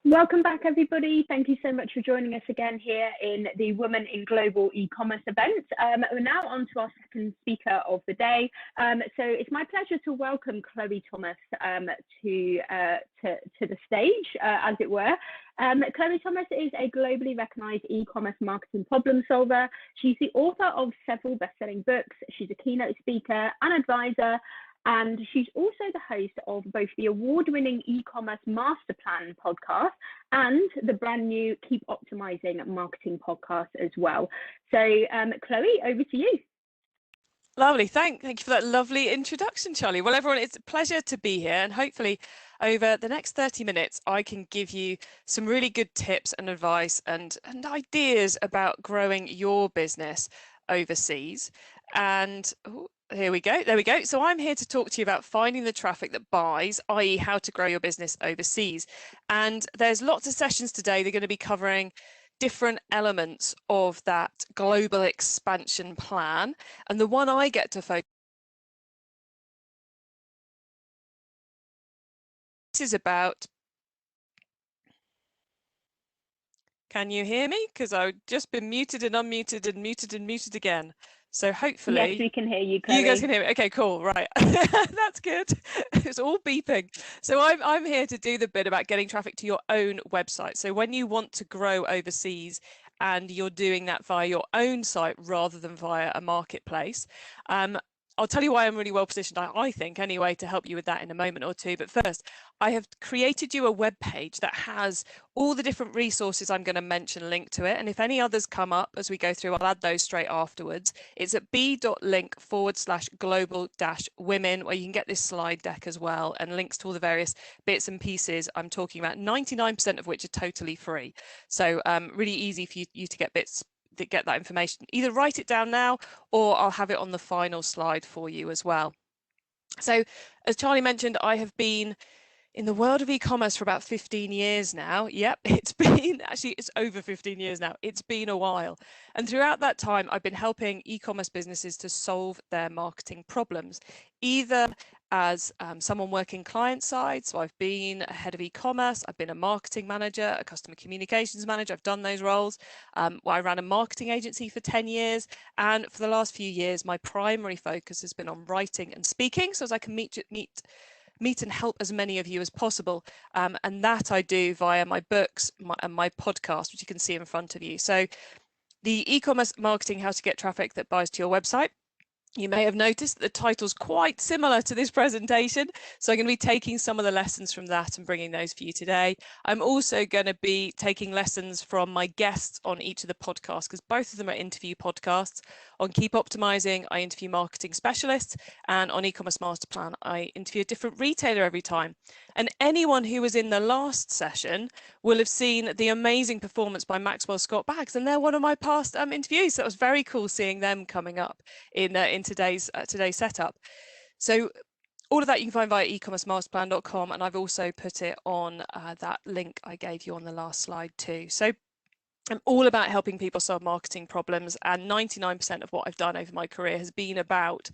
Welcome back, everybody. Thank you so much for joining us again here in the Women in Global E-commerce event. We're now on to our second speaker of the day. So it's my pleasure to welcome Chloë Thomas to the stage, as it were. Chloë Thomas is a globally recognized e-commerce marketing problem solver. She's the author of several best-selling books. She's a keynote speaker and advisor. And she's also the host of both the award-winning eCommerce MasterPlan podcast and the brand new Keep Optimizing Marketing podcast as well. So Chloë, over to you. Lovely. Thank you for that lovely introduction, Charlie. Well, everyone, it's a pleasure to be here, and hopefully over the next 30 minutes, I can give you some really good tips and advice and ideas about growing your business overseas. And here we go. There we go. So I'm here to talk to you about finding the traffic that buys, i.e. how to grow your business overseas. And there's lots of sessions today. They're going to be covering different elements of that global expansion plan. And the one I get to focus is about, can you hear me? Because I've just been muted and unmuted and muted and muted again. So hopefully, yes, we can hear you, Chloë. You guys can hear me. Okay, cool. Right. That's good. It's all beeping. So I'm here to do the bit about getting traffic to your own website. So when you want to grow overseas and you're doing that via your own site rather than via a marketplace, I'll tell you why I'm really well positioned, I think, anyway, to help you with that in a moment or two. But first, I have created you a web page that has all the different resources I'm going to mention linked to it. And if any others come up as we go through, I'll add those straight afterwards. It's at b.link/global-women, where you can get this slide deck as well and links to all the various bits and pieces I'm talking about, 99% of which are totally free. So really easy for you to get bits that get that information. Either write it down now or I'll have it on the final slide for you as well. So as Charlie mentioned, I have been in the world of e-commerce for about 15 years now. Yep, it's over 15 years now. It's been a while. And throughout that time, I've been helping e-commerce businesses to solve their marketing problems, either as someone working client side. So I've been a head of e-commerce, I've been a marketing manager, a customer communications manager. I've done those roles. I ran a marketing agency for 10 years. And for the last few years, my primary focus has been on writing and speaking, so as I can meet and help as many of you as possible. And that I do via my books and my podcast, which you can see in front of you. So the e-commerce marketing, how to get traffic that buys to your website. You may have noticed that the title's quite similar to this presentation. So I'm going to be taking some of the lessons from that and bringing those for you today. I'm also going to be taking lessons from my guests on each of the podcasts, because both of them are interview podcasts. On Keep Optimizing, I interview marketing specialists, and on eCommerce MasterPlan, I interview a different retailer every time. And anyone who was in the last session will have seen the amazing performance by Maxwell Scott Bags, and they're one of my past interviews. So it was very cool seeing them coming up in today's setup. So all of that you can find via ecommercemasterplan.com, and I've also put it on that link I gave you on the last slide too. So I'm all about helping people solve marketing problems, and 99% of what I've done over my career has been about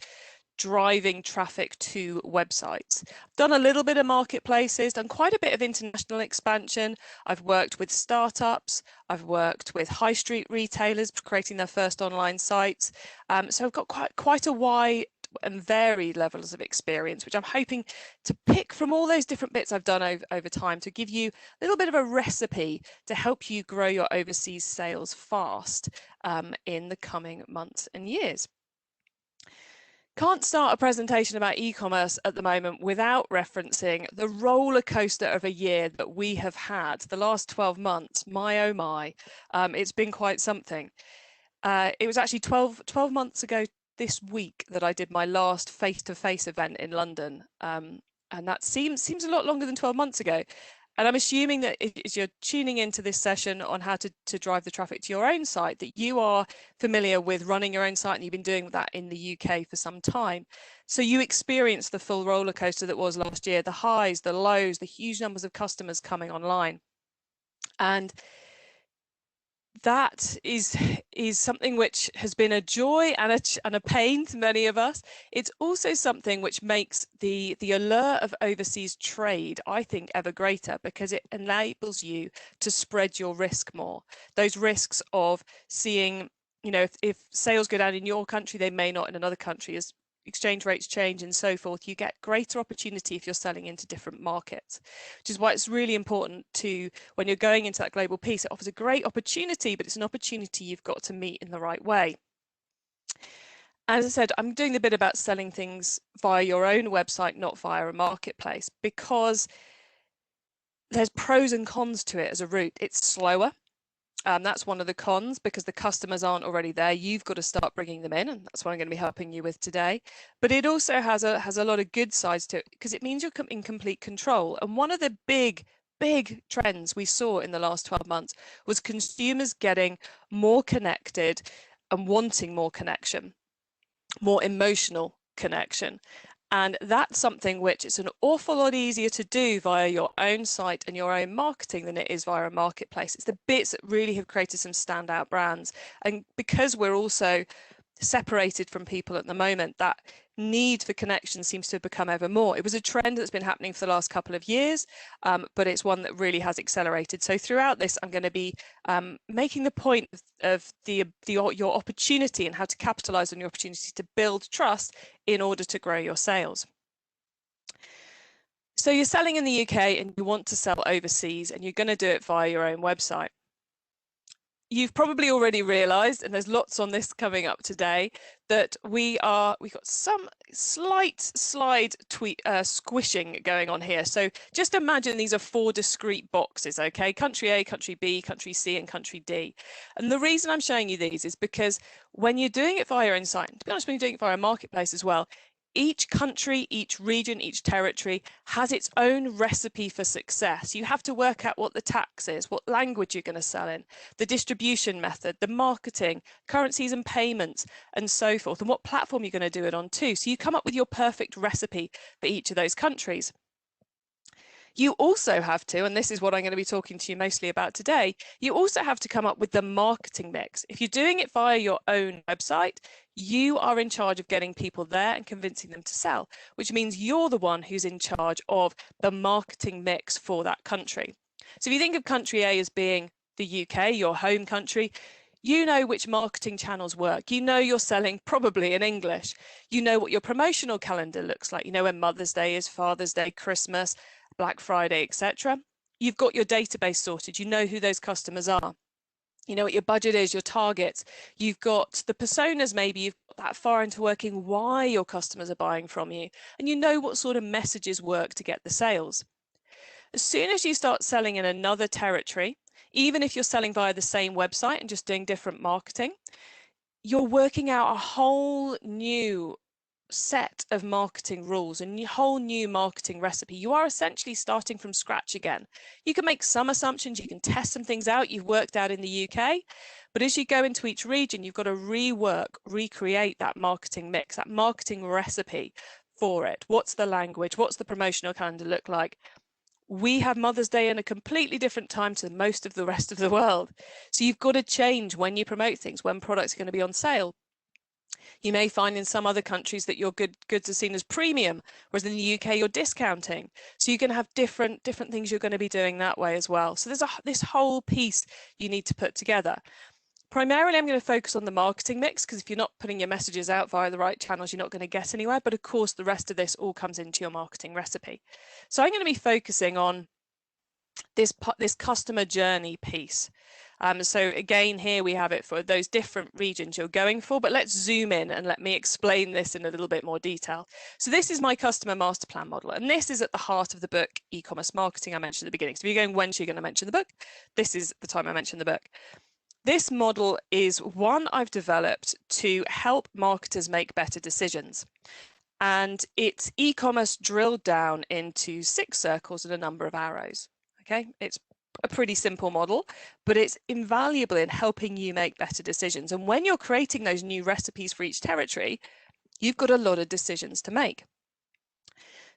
driving traffic to websites. I've done a little bit of marketplaces, done quite a bit of international expansion. I've worked with startups, I've worked with high street retailers creating their first online sites. So I've got quite a wide and varied levels of experience, which I'm hoping to pick from all those different bits I've done over time to give you a little bit of a recipe to help you grow your overseas sales fast in the coming months and years. Can't start a presentation about e-commerce at the moment without referencing the roller coaster of a year that we have had. The last 12 months, my oh my, it's been quite something. It was actually 12 months ago this week that I did my last face-to-face event in London, and that seems a lot longer than 12 months ago. And I'm assuming that as you're tuning into this session on how to drive the traffic to your own site, that you are familiar with running your own site and you've been doing that in the UK for some time. So you experienced the full roller coaster that was last year, the highs, the lows, the huge numbers of customers coming online. And that is something which has been a joy and a pain to many of us. It's also something which makes the allure of overseas trade, I think, ever greater, because it enables you to spread your risk more. Those risks of seeing, you know, if sales go down in your country, they may not in another country. As exchange rates change and so forth, you get greater opportunity if you're selling into different markets, which is why it's really important to, when you're going into that global piece, it offers a great opportunity, but it's an opportunity you've got to meet in the right way. As I said, I'm doing the bit about selling things via your own website, not via a marketplace, because there's pros and cons to it as a route. It's slower. That's one of the cons, because the customers aren't already there. You've got to start bringing them in, and that's what I'm going to be helping you with today. But it also has a lot of good sides to it, because it means you're in complete control. And one of the big trends we saw in the last 12 months was consumers getting more connected and wanting more connection, more emotional connection. And that's something which it's an awful lot easier to do via your own site and your own marketing than it is via a marketplace. It's the bits that really have created some standout brands. And because we're also separated from people at the moment, that need for connection seems to have become ever more. It was a trend that's been happening for the last couple of years, but it's one that really has accelerated. So throughout this, I'm going to be making the point of your opportunity and how to capitalize on your opportunity to build trust in order to grow your sales. So you're selling in the UK and you want to sell overseas, and you're going to do it via your own website. You've probably already realized, and there's lots on this coming up today, that we've got some slight squishing going on here. So just imagine these are 4 discrete boxes, okay? Country A, country B, country C, and country D. And the reason I'm showing you these is because when you're doing it via your own site, to be honest, when you're doing it via a marketplace as well, each country, each region, each territory has its own recipe for success. You have to work out what the tax is, what language you're going to sell in, the distribution method, the marketing, currencies and payments, and so forth, and what platform you're going to do it on too. So you come up with your perfect recipe for each of those countries. You also have to, and this is what I'm going to be talking to you mostly about today, you also have to come up with the marketing mix. If you're doing it via your own website, you are in charge of getting people there and convincing them to sell, which means you're the one who's in charge of the marketing mix for that country. So if you think of country A as being the UK, your home country, you know which marketing channels work. You know you're selling probably in English. You know what your promotional calendar looks like. You know when Mother's Day is, Father's Day, Christmas, Black Friday, etc. You've got your database sorted. You know who those customers are. You know what your budget is, your targets. You've got the personas, maybe you've got that far into working why your customers are buying from you. And you know what sort of messages work to get the sales. As soon as you start selling in another territory, even if you're selling via the same website and just doing different marketing, you're working out a whole new set of marketing rules and a whole new marketing recipe. You are essentially starting from scratch again. You can make some assumptions, you can test some things out you've worked out in the UK, but as you go into each region, you've got to recreate that marketing mix, that marketing recipe for it. What's the language? What's the promotional calendar look like? We have Mother's Day in a completely different time to most of the rest of the world. So you've got to change when you promote things, when products are going to be on sale. You may find in some other countries that your goods are seen as premium, whereas in the UK you're discounting. So you're going to have different things you're going to be doing that way as well. So there's this whole piece you need to put together. Primarily, I'm going to focus on the marketing mix, because if you're not putting your messages out via the right channels, you're not going to get anywhere. But of course, the rest of this all comes into your marketing recipe. So I'm going to be focusing on this customer journey piece. So again, here we have it for those different regions you're going for, but let's zoom in and let me explain this in a little bit more detail. So this is my customer master plan model, and this is at the heart of the book, e-commerce marketing, I mentioned at the beginning. So if you're going, when's she going to mention the book? This is the time I mention the book. This model is one I've developed to help marketers make better decisions. And it's e-commerce drilled down into 6 circles and a number of arrows. Okay, it's a pretty simple model, but it's invaluable in helping you make better decisions. And when you're creating those new recipes for each territory, you've got a lot of decisions to make.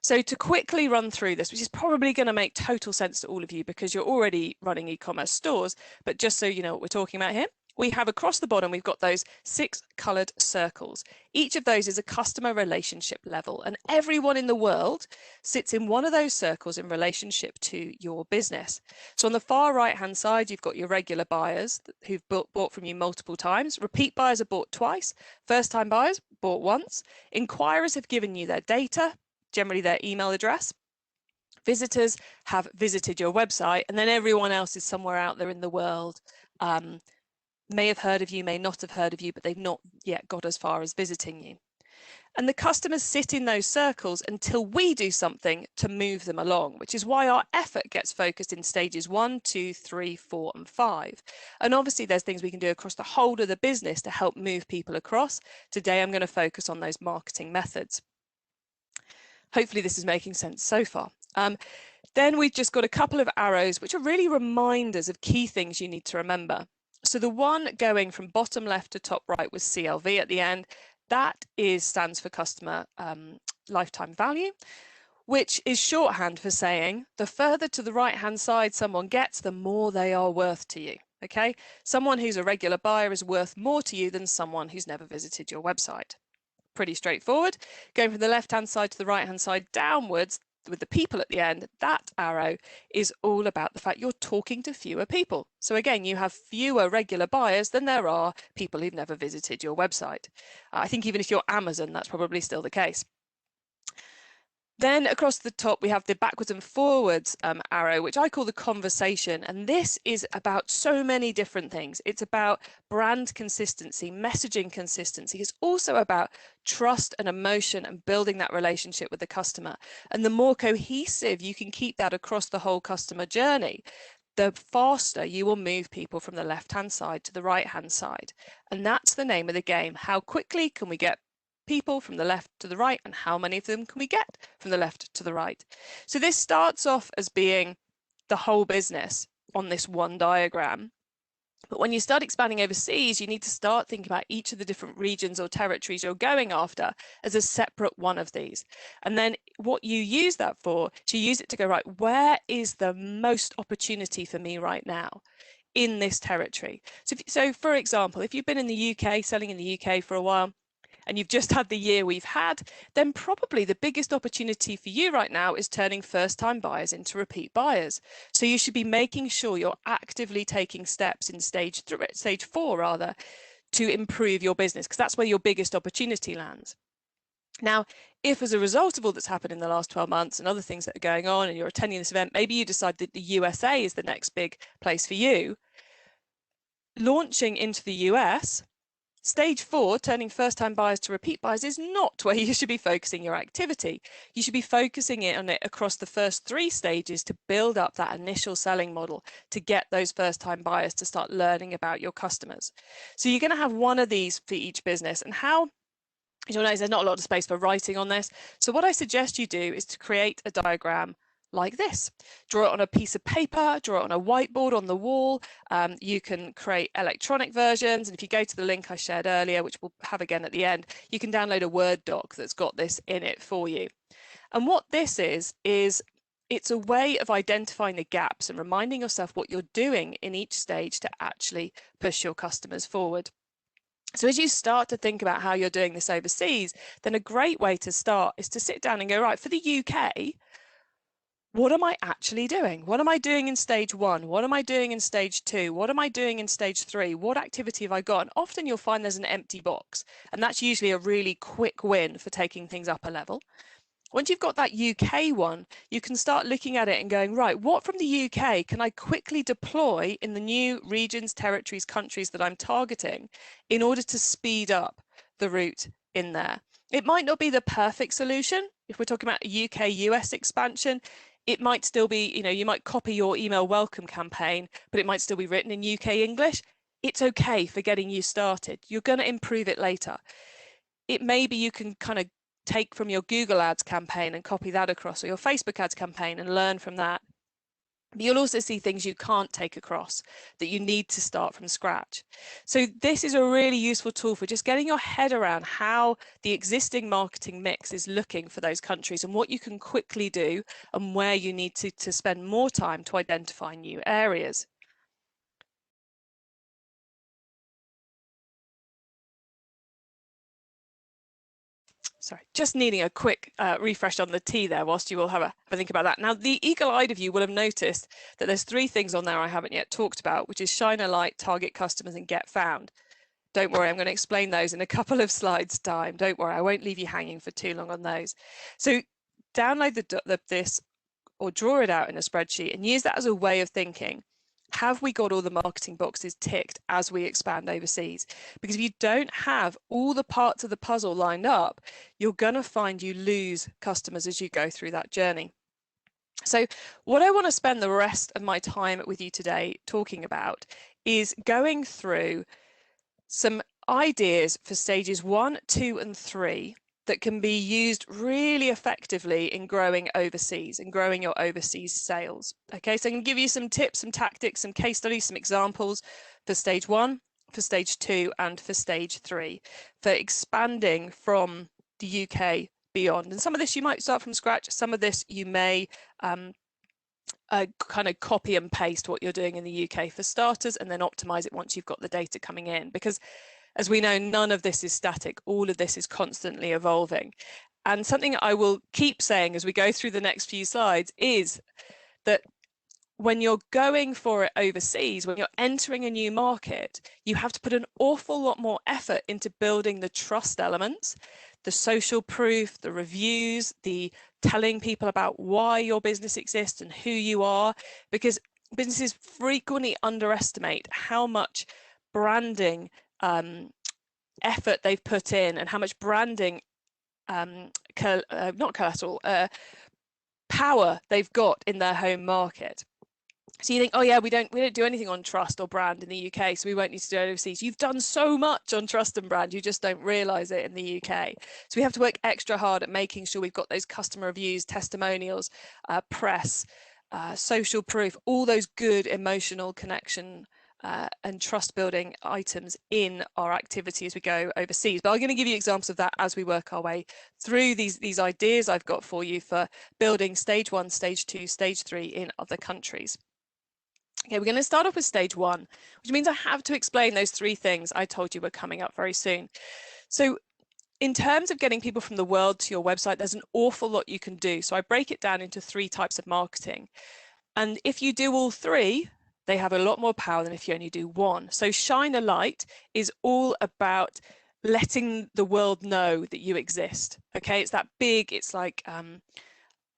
So to quickly run through this, which is probably going to make total sense to all of you because you're already running e-commerce stores, but just so you know what we're talking about here, we have across the bottom, we've got those 6 coloured circles. Each of those is a customer relationship level, and everyone in the world sits in one of those circles in relationship to your business. So on the far right-hand side, you've got your regular buyers who've bought from you multiple times. Repeat buyers have bought twice. First-time buyers bought once. Inquirers have given you their data, generally their email address. Visitors have visited your website, and then everyone else is somewhere out there in the world. May have heard of you, may not have heard of you, but they've not yet got as far as visiting you. And the customers sit in those circles until we do something to move them along, which is why our effort gets focused in stages 1, 2, 3, 4, and 5. And obviously there's things we can do across the whole of the business to help move people across. Today I'm going to focus on those marketing methods. Hopefully this is making sense so far. Then we've just got a couple of arrows which are really reminders of key things you need to remember. So the one going from bottom left to top right with CLV at the end, that stands for customer lifetime value, which is shorthand for saying the further to the right hand side someone gets, the more they are worth to you. Okay, someone who's a regular buyer is worth more to you than someone who's never visited your website. Pretty straightforward. Going from the left hand side to the right hand side downwards with the people at the end, that arrow is all about the fact you're talking to fewer people. So again, you have fewer regular buyers than there are people who've never visited your website. I think even if you're Amazon, that's probably still the case. Then across the top, we have the backwards and forwards arrow, which I call the conversation. And this is about so many different things. It's about brand consistency, messaging consistency. It's also about trust and emotion and building that relationship with the customer. And the more cohesive you can keep that across the whole customer journey, the faster you will move people from the left-hand side to the right-hand side. And that's the name of the game. How quickly can we get people from the left to the right, and how many of them can we get from the left to the right? So this starts off as being the whole business on this one diagram. But when you start expanding overseas, you need to start thinking about each of the different regions or territories you're going after as a separate one of these. And then what you use that for, to use it to go, right, where is the most opportunity for me right now in this territory? So for example, if you've been in the UK, selling in the UK for a while, and you've just had the year we've had, then probably the biggest opportunity for you right now is turning first-time buyers into repeat buyers. So you should be making sure you're actively taking steps in stage 4 rather, to improve your business, because that's where your biggest opportunity lands. Now, if as a result of all that's happened in the last 12 months and other things that are going on and you're attending this event, maybe you decide that the USA is the next big place for you, launching into the US, Stage 4, turning first-time buyers to repeat buyers, is not where you should be focusing your activity. You should be focusing on it across the first 3 stages to build up that initial selling model to get those first-time buyers to start learning about your customers. So you're going to have one of these for each business. And how, you'll notice there's not a lot of space for writing on this. So what I suggest you do is to create a diagram like this. Draw it on a piece of paper, draw it on a whiteboard on the wall. You can create electronic versions, and if you go to the link I shared earlier, which we'll have again at the end, you can download a Word doc that's got this in it for you. And what this is it's a way of identifying the gaps and reminding yourself what you're doing in each stage to actually push your customers forward. So as you start to think about how you're doing this overseas, then a great way to start is to sit down and go, right, for the UK, what am I actually doing? What am I doing in stage 1? What am I doing in stage 2? What am I doing in stage 3? What activity have I got? And often you'll find there's an empty box, and that's usually a really quick win for taking things up a level. Once you've got that UK one, you can start looking at it and going, right, what from the UK can I quickly deploy in the new regions, territories, countries that I'm targeting in order to speed up the route in there? It might not be the perfect solution. If we're talking about a UK US expansion, it might still be, you might copy your email welcome campaign, but it might still be written in UK English. It's okay for getting you started. You're going to improve it later. It may be you can kind of take from your Google Ads campaign and copy that across, or your Facebook Ads campaign and learn from that. But you'll also see things you can't take across that you need to start from scratch. So this is a really useful tool for just getting your head around how the existing marketing mix is looking for those countries and what you can quickly do and where you need to spend more time to identify new areas. Sorry, just needing a quick refresh on the T there whilst you all have a think about that. Now, the eagle-eyed of you will have noticed that there's 3 things on there I haven't yet talked about, which is shine a light, target customers, and get found. Don't worry, I'm going to explain those in a couple of slides time. Don't worry, I won't leave you hanging for too long on those. So download this or draw it out in a spreadsheet and use that as a way of thinking. Have we got all the marketing boxes ticked as we expand overseas? Because if you don't have all the parts of the puzzle lined up, you're going to find you lose customers as you go through that journey. So what I want to spend the rest of my time with you today talking about is going through some ideas for stages 1, 2, and 3 that can be used really effectively in growing overseas and growing your overseas sales. Okay, so I can give you some tips, some tactics, some case studies, some examples for stage 1, for stage 2, and for stage 3 for expanding from the UK beyond. And some of this you might start from scratch, some of this you may kind of copy and paste what you're doing in the UK for starters and then optimize it once you've got the data coming in, because as we know, none of this is static. All of this is constantly evolving. And something I will keep saying as we go through the next few slides is that when you're going for it overseas, when you're entering a new market, you have to put an awful lot more effort into building the trust elements, the social proof, the reviews, the telling people about why your business exists and who you are, because businesses frequently underestimate how much branding effort they've put in and how much branding not collateral power they've got in their home market. So you think, oh yeah, we don't do anything on trust or brand in the UK, so we won't need to do it overseas. You've done so much on trust and brand, you just don't realize it in the UK. So we have to work extra hard at making sure we've got those customer reviews, testimonials, press, social proof, all those good emotional connection and trust building items in our activity as we go overseas. But I'm going to give you examples of that as we work our way through these ideas I've got for you for building stage 1, stage 2, stage 3 in other countries. Okay, we're going to start off with stage 1, which means I have to explain those 3 things I told you were coming up very soon. So in terms of getting people from the world to your website, there's an awful lot you can do. So I break it down into 3 types of marketing. And if you do all 3, they have a lot more power than if you only do 1. So shine a light is all about letting the world know that you exist. Okay, it's that big, it's like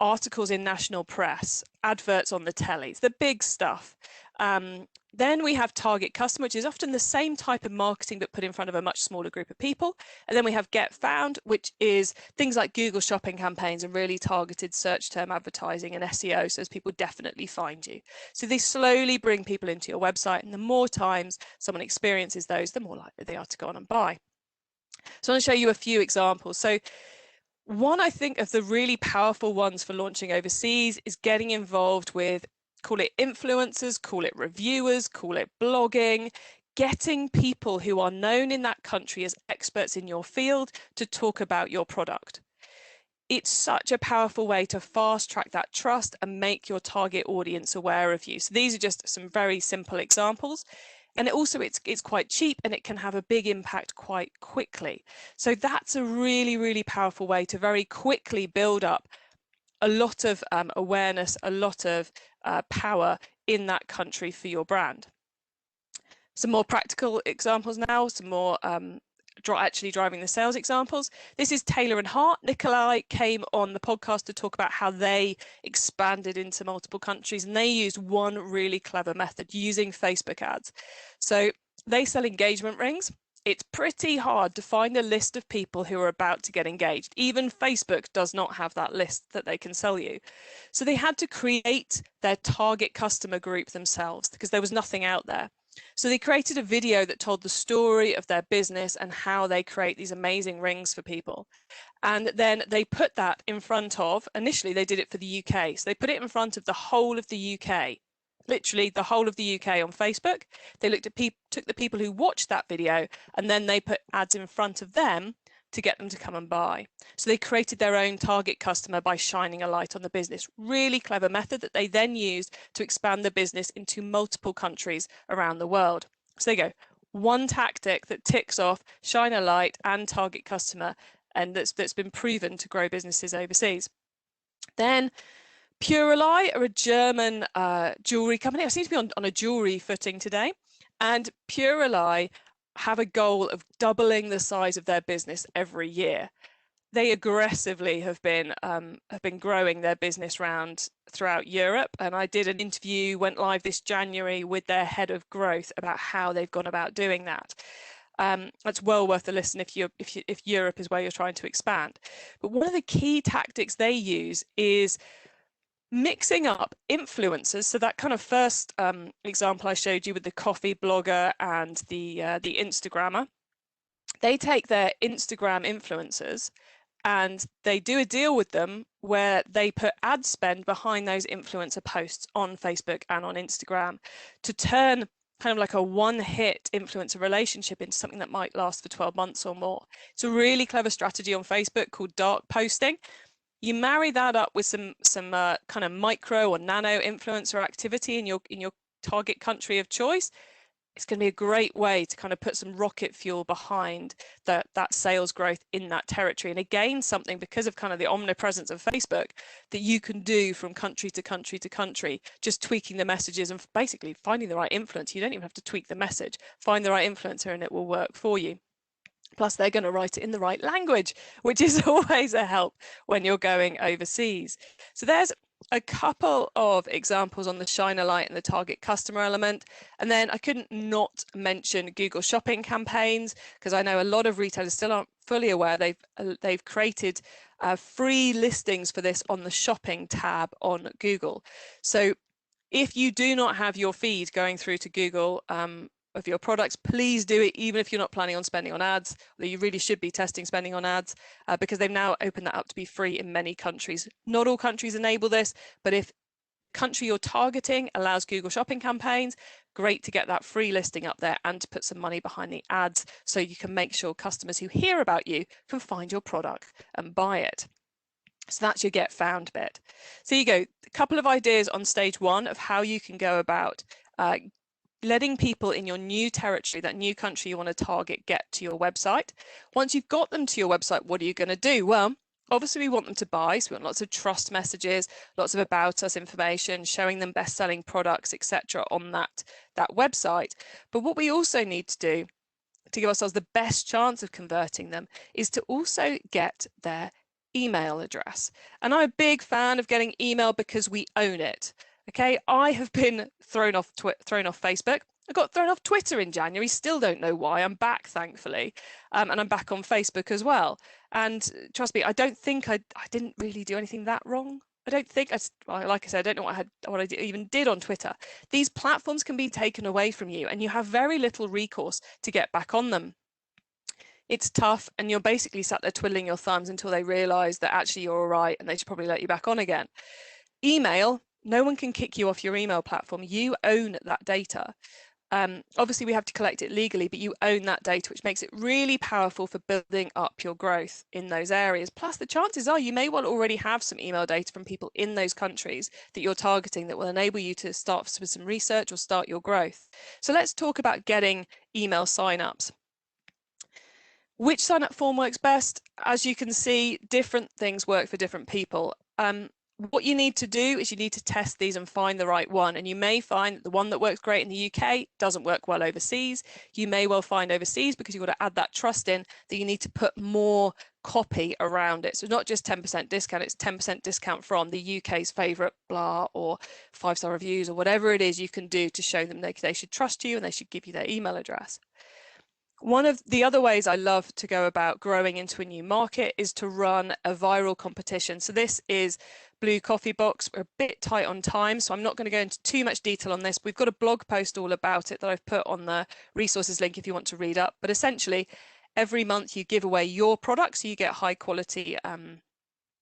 articles in national press, adverts on the telly, it's the big stuff. Then we have target customer, which is often the same type of marketing but put in front of a much smaller group of people. And then we have get found, which is things like Google shopping campaigns and really targeted search term advertising and SEO, so as people definitely find you. So they slowly bring people into your website, and the more times someone experiences those, the more likely they are to go on and buy. So I want to show you a few examples. So one, I think, of the really powerful ones for launching overseas is getting involved with, call it influencers, call it reviewers, call it blogging, getting people who are known in that country as experts in your field to talk about your product. It's such a powerful way to fast track that trust and make your target audience aware of you. So these are just some very simple examples. And it's quite cheap and it can have a big impact quite quickly. So that's a really, really powerful way to very quickly build up a lot of awareness, a lot of power in that country for your brand. Some more practical examples now, some more actually driving the sales examples. This is Taylor and Hart. Nikolai came on the podcast to talk about how they expanded into multiple countries, and they used one really clever method using Facebook ads. So they sell engagement rings. It's pretty hard to find a list of people who are about to get engaged. Even Facebook does not have that list that they can sell you. So they had to create their target customer group themselves because there was nothing out there. So they created a video that told the story of their business and how they create these amazing rings for people. And then they put that in front of, initially they did it for the UK. So they put it in front of the whole of the UK, literally the whole of the UK on Facebook. They looked at took the people who watched that video, and then they put ads in front of them to get them to come and buy. So they created their own target customer by shining a light on the business. Really clever method that they then used to expand the business into multiple countries around the world. So there you go. One tactic that ticks off shine a light and target customer, and that's been proven to grow businesses overseas. Then Purely are a German jewelry company. I seem to be on a jewelry footing today. And Purely have a goal of doubling the size of their business every year. They aggressively have been growing their business throughout Europe. And I did an interview, went live this January with their head of growth about how they've gone about doing that. That's well worth a listen if Europe is where you're trying to expand. But one of the key tactics they use is mixing up influencers. So that kind of first example I showed you with the coffee blogger and the Instagrammer, they take their Instagram influencers and they do a deal with them where they put ad spend behind those influencer posts on Facebook and on Instagram to turn kind of like a one-hit influencer relationship into something that might last for 12 months or more. It's a really clever strategy on Facebook called dark posting. You marry that up with some kind of micro or nano influencer activity in your target country of choice. It's going to be a great way to kind of put some rocket fuel behind that sales growth in that territory. And again, something because of kind of the omnipresence of Facebook that you can do from country to country to country, just tweaking the messages and basically finding the right influencer. You don't even have to tweak the message. Find the right influencer and it will work for you. Plus, they're going to write it in the right language, which is always a help when you're going overseas. So there's a couple of examples on the shine a light and the target customer element. And then I couldn't not mention Google shopping campaigns, because I know a lot of retailers still aren't fully aware they've created free listings for this on the shopping tab on Google. So if you do not have your feed going through to Google of your products, please do it, even if you're not planning on spending on ads, although you really should be testing spending on ads, because they've now opened that up to be free in many countries. Not all countries enable this, but if country you're targeting allows Google shopping campaigns, great to get that free listing up there and to put some money behind the ads so you can make sure customers who hear about you can find your product and buy it. So that's your get found bit. So you go, a couple of ideas on stage one of how you can go about letting people in your new territory, that new country you want to target, get to your website. Once you've got them to your website, what are you going to do? Well, obviously we want them to buy, so we want lots of trust messages, lots of about us information, showing them best-selling products, etc. on that website. But what we also need to do to give ourselves the best chance of converting them is to also get their email address. And I'm a big fan of getting email because we own it. Okay, I have been thrown off Facebook. I got thrown off Twitter in January, still don't know why. I'm back, thankfully, and I'm back on Facebook as well. And trust me, I don't think I didn't really do anything that wrong. I don't think, like I said, I don't know what I even did on Twitter. These platforms can be taken away from you and you have very little recourse to get back on them. It's tough and you're basically sat there twiddling your thumbs until they realise that actually you're all right and they should probably let you back on again. Email, no one can kick you off your email platform. You own that data. Obviously, we have to collect it legally, but you own that data, which makes it really powerful for building up your growth in those areas. Plus, the chances are you may well already have some email data from people in those countries that you're targeting that will enable you to start with some research or start your growth. So let's talk about getting email signups. Which sign-up form works best? As you can see, different things work for different people. What you need to do is you need to test these and find the right one. And you may find that the one that works great in the UK doesn't work well overseas. You may well find overseas, because you've got to add that trust in, that you need to put more copy around it. So not just 10% discount, it's 10% discount from the UK's favourite blah or 5-star reviews or whatever it is you can do to show them they should trust you and they should give you their email address. One of the other ways I love to go about growing into a new market is to run a viral competition. So this is blue coffee box. We're a bit tight on time, so I'm not going to go into too much detail on this. We've got a blog post all about it that I've put on the resources link if you want to read up. But essentially, every month you give away your product, so you get high quality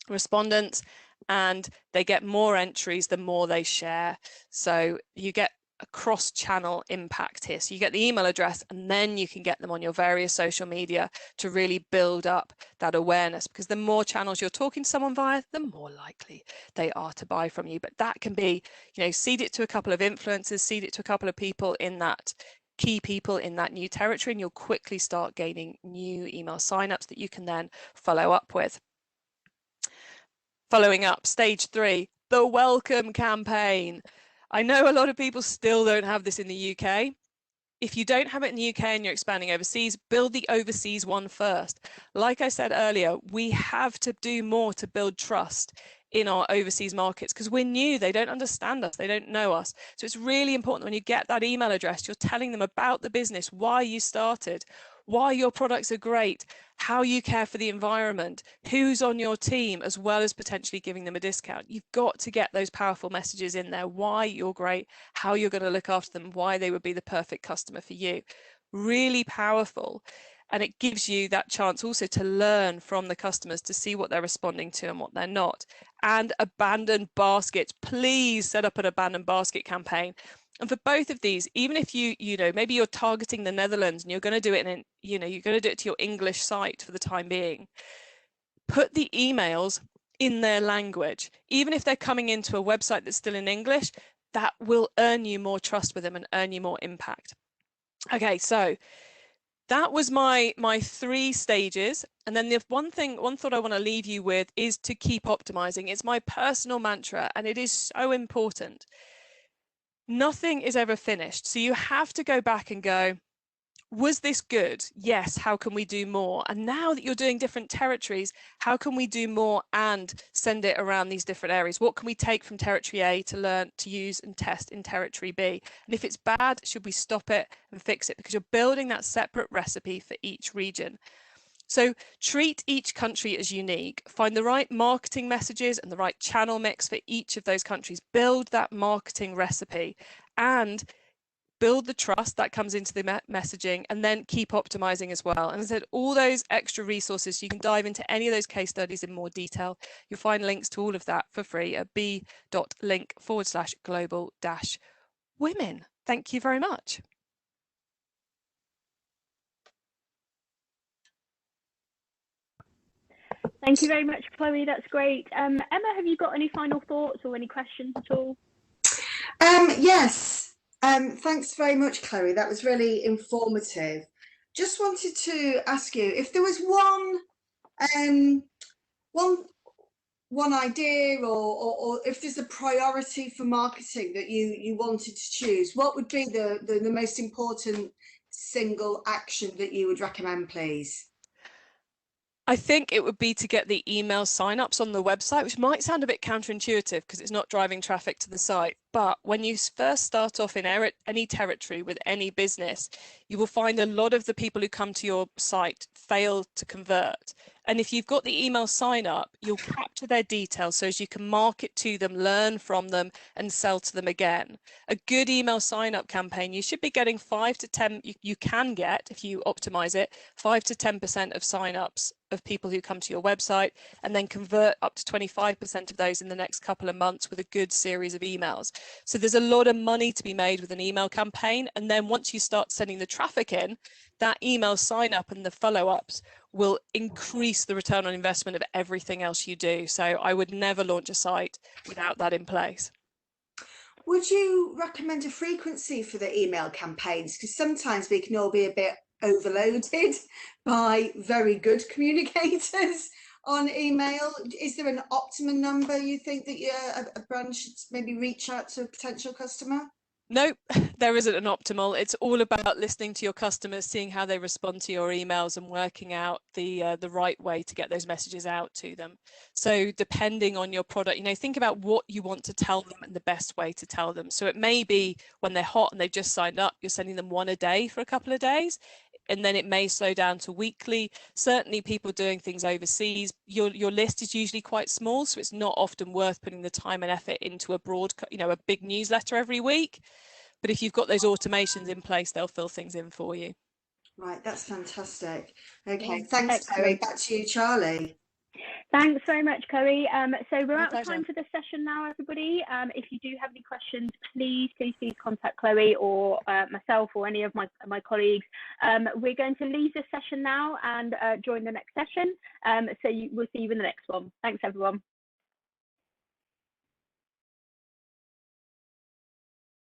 respondents, and they get more entries the more they share. So you get a cross-channel impact here. So you get the email address, and then you can get them on your various social media to really build up that awareness, because the more channels you're talking to someone via, the more likely they are to buy from you. But that can be, you know, seed it to a couple of influencers, seed it to a couple of people in that key people in that new territory, and you'll quickly start gaining new email signups that you can then follow up with. Following up, stage 3, the welcome campaign. I know a lot of people still don't have this in the UK. If you don't have it in the UK and you're expanding overseas, build the overseas one first. Like I said earlier, we have to do more to build trust in our overseas markets because we're new, they don't understand us, they don't know us. So it's really important when you get that email address, you're telling them about the business, why you started, why your products are great, how you care for the environment, who's on your team, as well as potentially giving them a discount. You've got to get those powerful messages in there, why you're great, how you're going to look after them, why they would be the perfect customer for you. Really powerful. And it gives you that chance also to learn from the customers to see what they're responding to and what they're not. And abandoned baskets, please set up an abandoned basket campaign. And for both of these, even if you know, maybe you're targeting the Netherlands and you're going to do it in, you know, you're going to do it to your English site for the time being, put the emails in their language. Even if they're coming into a website that's still in English, that will earn you more trust with them and earn you more impact. Okay, so that was my 3 stages. And then the one thought I want to leave you with is to keep optimizing. It's my personal mantra, and it is so important. Nothing is ever finished. So you have to go back and go, was this good? Yes. How can we do more? And now that you're doing different territories, how can we do more and send it around these different areas? What can we take from territory A to learn to use and test in territory B? And if it's bad, should we stop it and fix it? Because you're building that separate recipe for each region. So treat each country as unique, find the right marketing messages and the right channel mix for each of those countries, build that marketing recipe and build the trust that comes into the messaging, and then keep optimizing as well. And as I said, all those extra resources, you can dive into any of those case studies in more detail. You'll find links to all of that for free at b.link/global-women. Thank you very much. Thank you very much, Chloe. That's great. Emma, have you got any final thoughts or any questions at all? Yes. Thanks very much, Chloe. That was really informative. Just wanted to ask you if there was one idea or if there's a priority for marketing that you wanted to choose, what would be the most important single action that you would recommend, please? I think it would be to get the email signups on the website, which might sound a bit counterintuitive because it's not driving traffic to the site. But when you first start off in any territory with any business, you will find a lot of the people who come to your site fail to convert. And if you've got the email sign up, you'll capture their details so as you can market to them, learn from them and sell to them again. A good email sign up campaign, you should be getting 5 to 10, you can get, if you optimize it, 5 to 10% of sign ups of people who come to your website, and then convert up to 25% of those in the next couple of months with a good series of emails. So there's a lot of money to be made with an email campaign. And then once you start sending the traffic in, that email sign up and the follow-ups will increase the return on investment of everything else you do. So I would never launch a site without that in place. Would you recommend a frequency for the email campaigns? Because sometimes we can all be a bit overloaded by very good communicators on email. Is there an optimum number you think that a brand should maybe reach out to a potential customer? Nope, there isn't an optimal. It's all about listening to your customers, seeing how they respond to your emails and working out the right way to get those messages out to them. So depending on your product, you know, think about what you want to tell them and the best way to tell them. So it may be when they're hot and they've just signed up, you're sending them one a day for a couple of days. and then it may slow down to weekly. Certainly people doing things overseas, your list is usually quite small, so it's not often worth putting the time and effort into a broad, a big newsletter every week. But if you've got those automations in place, they'll fill things in for you. Right, that's fantastic. Okay, thanks, Chloe. Back to you, Charlie. Thanks very much, Chloe. So we're My out of pleasure. time for this session now, everybody. If you do have any questions, please contact Chloe or myself or any of my colleagues. We're going to leave this session now and join the next session. So we'll see you in the next one. Thanks, everyone.